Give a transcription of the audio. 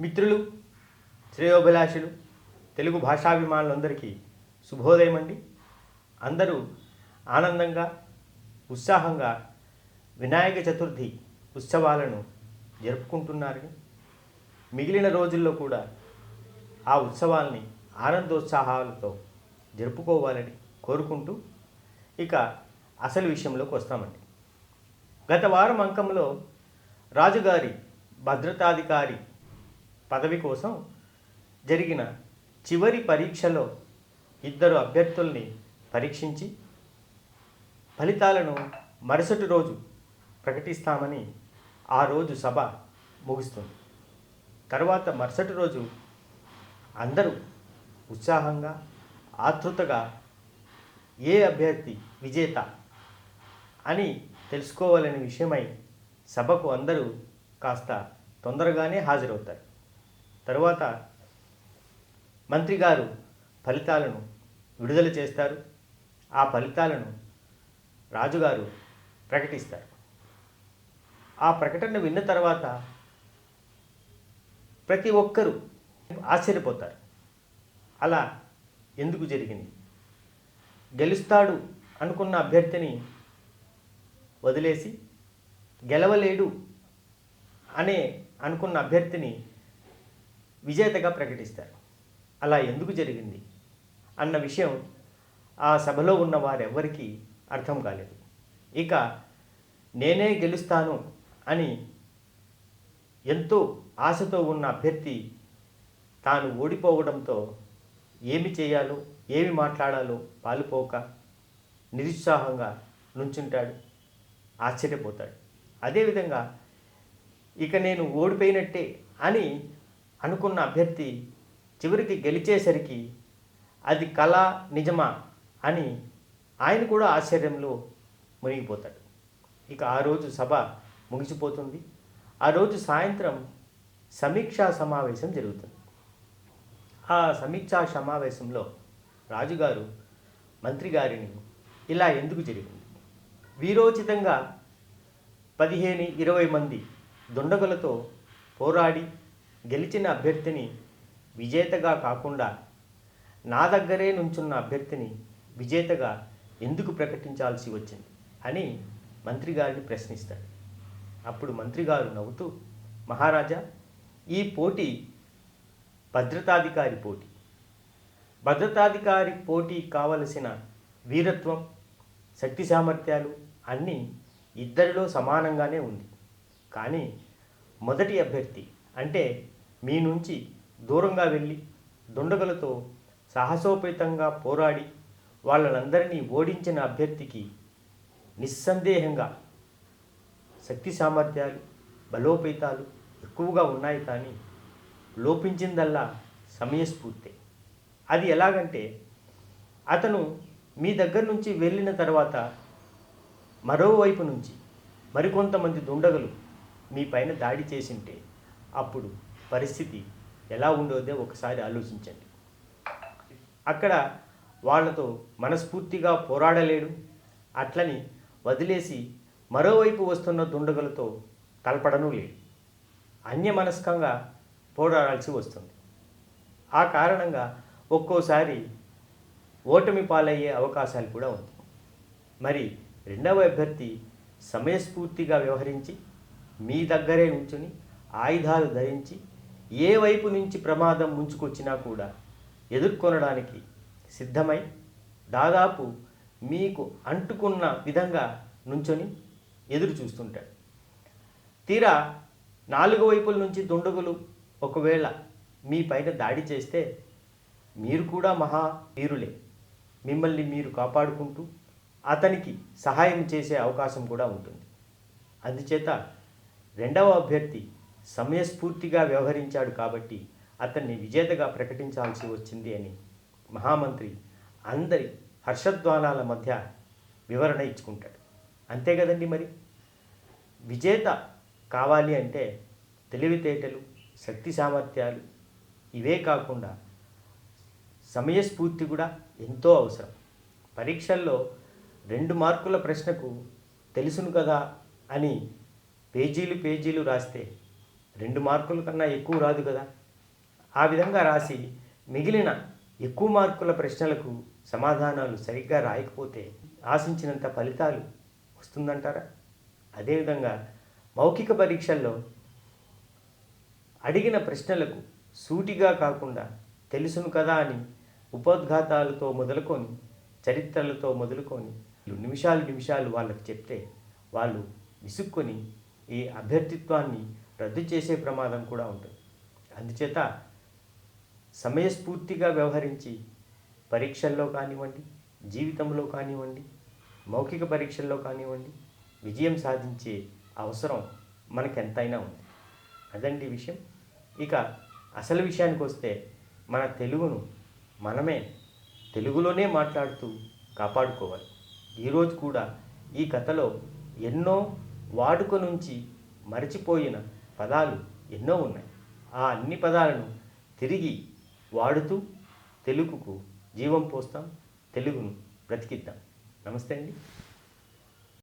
మిత్రులు, శ్రేయోభిలాషులు, తెలుగు భాషాభిమానులందరికీ శుభోదయం అండి. అందరూ ఆనందంగా ఉత్సాహంగా వినాయక చతుర్థి ఉత్సవాలను జరుపుకుంటున్నారు. మిగిలిన రోజుల్లో కూడా ఆ ఉత్సవాల్ని ఆనందోత్సాహాలతో జరుపుకోవాలని కోరుకుంటూ ఇక అసలు విషయంలోకి వస్తామండి. గత వారం అంకంలో రాజుగారి భద్రతాధికారి పదవి కోసం జరిగిన చివరి పరీక్షలో ఇద్దరు అభ్యర్థుల్ని పరీక్షించి ఫలితాలను మరుసటి రోజు ప్రకటిస్తామని ఆ రోజు సభ ముగుస్తుంది. తర్వాత మరుసటి రోజు అందరూ ఉత్సాహంగా ఆతృతగా ఏ అభ్యర్థి విజేత అని తెలుసుకోవాలనే విషయమై సభకు అందరూ కాస్త తొందరగానే హాజరవుతారు. తరువాత మంత్రి గారు ఫలితాలను విడుదల చేస్తారు. ఆ ఫలితాలను రాజుగారు ప్రకటిస్తారు. ఆ ప్రకటన విన్న తర్వాత ప్రతి ఒక్కరూ ఆశ్చర్యపోతారు. అలా ఎందుకు జరిగింది? గెలుస్తాడు అనుకున్న అభ్యర్థిని వదిలేసి గెలవలేడు అనే అనుకున్న అభ్యర్థిని విజేతగా ప్రకటిస్తారు. అలా ఎందుకు జరిగింది అన్న విషయం ఆ సభలో ఉన్న వారెవ్వరికీ అర్థం కాలేదు. ఇక నేనే గెలుస్తాను అని ఎంతో ఆశతో ఉన్న అభ్యర్థి తాను ఓడిపోవడంతో ఏమి చేయాలో ఏమి మాట్లాడాలో పాలుపోక నిరుత్సాహంగా నుంచుంటాడు, ఆశ్చర్యపోతాడు. అదేవిధంగా ఇక నేను ఓడిపోయినట్టే అని అనుకున్న అభ్యర్థి చివరికి గెలిచేసరికి అది కళ నిజమా అని ఆయన కూడా ఆశ్చర్యంలో మునిగిపోతాడు. ఇక ఆ రోజు సభ ముగిసిపోతుంది. ఆ రోజు సాయంత్రం సమీక్షా సమావేశం జరుగుతుంది. ఆ సమీక్షా సమావేశంలో రాజుగారు మంత్రి గారిని ఇలా ఎందుకు జరిగింది, వీరోచితంగా 15-20 మంది దుండగులతో పోరాడి గెలిచిన అభ్యర్థిని విజేతగా కాకుండా నా దగ్గరే నుంచున్న అభ్యర్థిని విజేతగా ఎందుకు ప్రకటించాల్సి వచ్చింది అని మంత్రి గారిని ప్రశ్నిస్తాడు. అప్పుడు మంత్రి గారు నవ్వుతూ, మహారాజా, ఈ పోటీ భద్రతాధికారి పోటీ. భద్రతాధికారి పోటీ కావలసిన వీరత్వం, శక్తి సామర్థ్యాలు అన్నీ ఇద్దరిలో సమానంగానే ఉంది. కానీ మొదటి అభ్యర్థి అంటే మీ నుంచి దూరంగా వెళ్ళి దుండగులతో సాహసోపేతంగా పోరాడి వాళ్ళనందరినీ ఓడించిన అభ్యర్థికి నిస్సందేహంగా శక్తి సామర్థ్యాలు, బలోపేతాలు ఎక్కువగా ఉన్నాయి. కానీ లోపించిందల్లా సమయస్ఫూర్తే. అది ఎలాగంటే అతను మీ దగ్గర నుంచి వెళ్ళిన తర్వాత మరోవైపు నుంచి మరికొంతమంది దుండగులు మీ పైన దాడి చేసింటే అప్పుడు పరిస్థితి ఎలా ఉండేదో ఒకసారి ఆలోచించండి. అక్కడ వాళ్ళతో మనస్ఫూర్తిగా పోరాడలేడు, అట్లని వదిలేసి మరోవైపు వస్తున్న దుండగులతో కలపడనూ లేడు. అన్యమనస్కంగా పోరాడాల్సి వస్తుంది. ఆ కారణంగా ఒక్కోసారి ఓటమి పాలయ్యే అవకాశాలు కూడా ఉంది. మరి రెండవ అభ్యర్థి సమయస్ఫూర్తిగా వ్యవహరించి మీ దగ్గరే నుంచుని ఆయుధాలు ధరించి ఏ వైపు నుంచి ప్రమాదం ముంచుకొచ్చినా కూడా ఎదుర్కొనడానికి సిద్ధమై దాదాపు మీకు అంటుకున్న విధంగా నుంచొని ఎదురు చూస్తుంటాడు. తీరా 4 వైపుల నుంచి దుండగులు ఒకవేళ మీ పైన దాడి చేస్తే మీరు కూడా మహా వీరులే. మిమ్మల్ని మీరు కాపాడుకుంటూ అతనికి సహాయం చేసే అవకాశం కూడా ఉంటుంది. అందుచేత రెండవ అభ్యర్థి సమయస్ఫూర్తిగా వ్యవహరించాడు కాబట్టి అతన్ని విజేతగా ప్రకటించాల్సి వచ్చింది అని మహామంత్రి అందరి హర్షధ్వానాల మధ్య వివరణ ఇచ్చుకుంటాడు. అంతే కదండి. మరి విజేత కావాలి అంటే తెలివితేటలు, శక్తి సామర్థ్యాలు ఇవే కాకుండా సమయస్ఫూర్తి కూడా ఎంతో అవసరం. పరీక్షల్లో 2 మార్కుల ప్రశ్నకు తెలుసును కదా అని పేజీలు రాస్తే 2 మార్కుల కన్నా ఎక్కువ రాదు కదా. ఆ విధంగా రాసి మిగిలిన ఎక్కువ మార్కుల ప్రశ్నలకు సమాధానాలు సరిగ్గా రాయకపోతే ఆశించినంత ఫలితాలు వస్తుందంటారా? అదేవిధంగా మౌఖిక పరీక్షల్లో అడిగిన ప్రశ్నలకు సూటిగా కాకుండా తెలుసును కదా అని ఉపోద్ఘాతాలతో మొదలుకొని చరిత్రలతో మొదలుకొని నిమిషాలు వాళ్ళకి చెప్తే వాళ్ళు విసుక్కొని ఈ అభ్యర్థిత్వాన్ని రద్దు చేసే ప్రమాదం కూడా ఉంటుంది. అందుచేత సమయస్ఫూర్తిగా వ్యవహరించి పరీక్షల్లో కానివ్వండి, జీవితంలో కానివ్వండి, మౌఖిక పరీక్షల్లో కానివ్వండి విజయం సాధించే అవసరం మనకెంతైనా ఉంది. అదండి విషయం. ఇక అసలు విషయానికి వస్తే మన తెలుగును మనమే తెలుగులోనే మాట్లాడుతూ కాపాడుకోవాలి. ఈరోజు కూడా ఈ కథలో ఎన్నో వాడుక నుంచి మరచిపోయిన పదాలు ఎన్నో ఉన్నాయి. ఆ అన్ని పదాలను తిరిగి వాడుతూ తెలుగుకు జీవం పోస్తాం, తెలుగును బ్రతికిద్దాం. నమస్తే అండి.